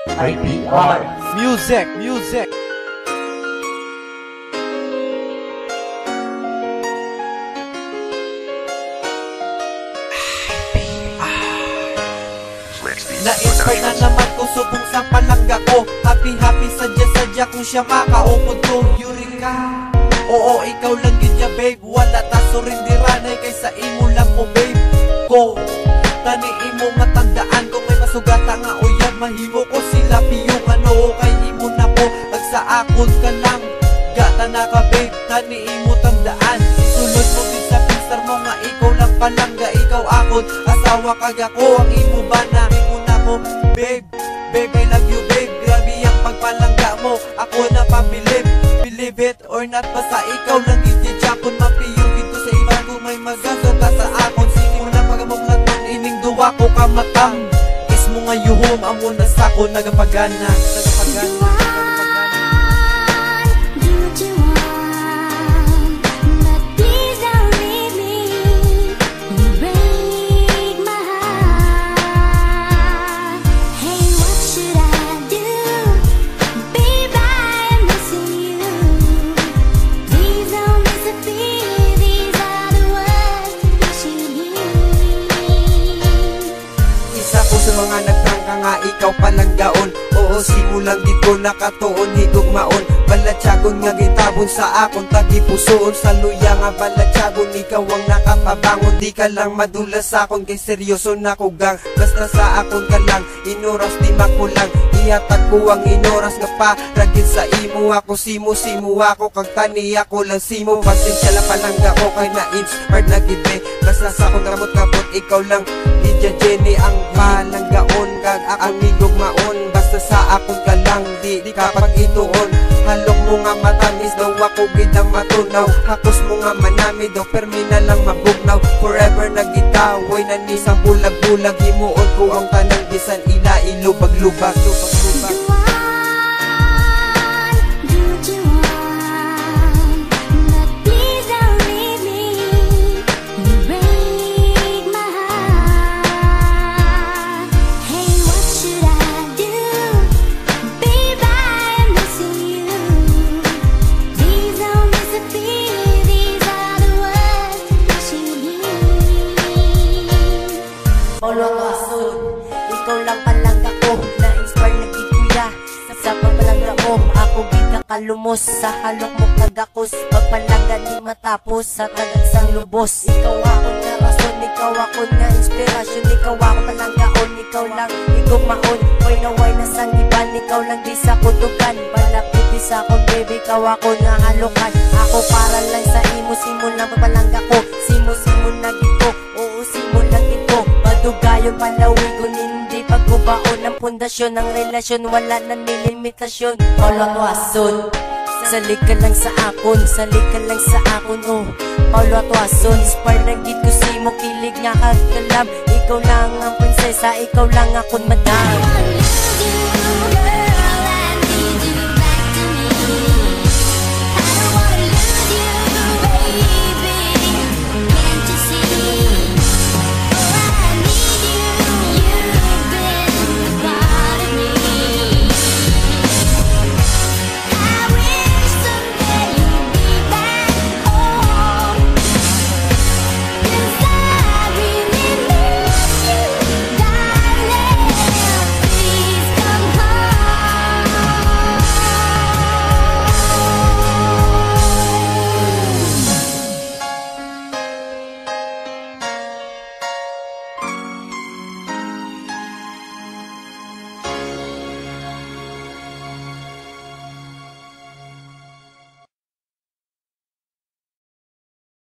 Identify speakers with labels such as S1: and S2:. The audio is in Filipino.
S1: IPR Music.
S2: Na-inspire na naman ko subong sa palangga ko. Happy sadya kung siya makaupod ko. Eureka, oo ikaw lang yun ya babe. Wala ta surindiranay kaysa imo lang mo babe ko. Tani imo nga tandaan kung may masugata nga uyab. Mahimo ko sila piyong ano kay imo na ko. Agsa akon ka lang gata na ka babe. Tani imo tandaan sulod mo din sa pinsar mo nga ikaw lang palangga. Ikaw akon asawa kag ako ang imo bana. Babe, I love you babe. Grabe ang pagpalangga mo. Ako na pabilib, believe it or not. Basta ikaw lang itijapon. Mapiyugid ko sa iba kung may magagata sa akon. Sige mo na pagamuklat man ining duwa ko kamatang. Is mo nga yuhom amo na sako nagapagana. Sa mga nagtangka nga ikaw palanggaon. Oo simulang dito nakatuon higugmaon. Balatyagon nga gitabon sa akon tagipusoon. Sa luya nga balatyagon ikaw ang nakapabangon. Di ka lang madulas sa akon kay seryoso na ko gang. Basta sa akon ka lang inoras di makulang. Ihatag ko ang inoras nga paragid sa imo. Ako simo ako kag tani ako lang simo. Pasensya lang palangga ko kay na-inspired na gid. Basta sa akong kamot ikaw lang Lydia Jenny ang palanggaon kag akong higugmaon. Basta sa akon ka lang di kapag ituon. Halok mo nga matamis daw ako gidang matunaw. Hakos mo nga manami daw permi na lang mabugnaw. Forever nagitawoy na ni sa bulag-bulag. Himuon ko ang tanang bisan ila ilubag-lubag.
S3: Ikaw lang palangga ko, na-inspire na gikuya. Sa pagpalangga mo, ako biglang kalumos. Sa halok mo kagakos, pagpalangga di matapos. Sa tagagsang lubos, ikaw ako na rason. Ikaw ako na inspirasyon. Ikaw ako palanggaon, ikaw lang igugmaon. Way na sang iban, ikaw lang di sa kutugan. Balapit di sa akong baby, ikaw ako na halokan. Ako para lang sa imo, simulang pagpalangga ko. Simo na gito, oo simo lang ito. Padugayon palawigon, hindi pagkubaon ng pundasyon ng relasyon. Wala na nilimitasyon. Paulo Atuason, salik ka lang sa akon, oh. Paulo Atuason, inspire na gid ko simo, kilig nga kagkalam. Ikaw lang ang prinsesa, ikaw lang akong madam.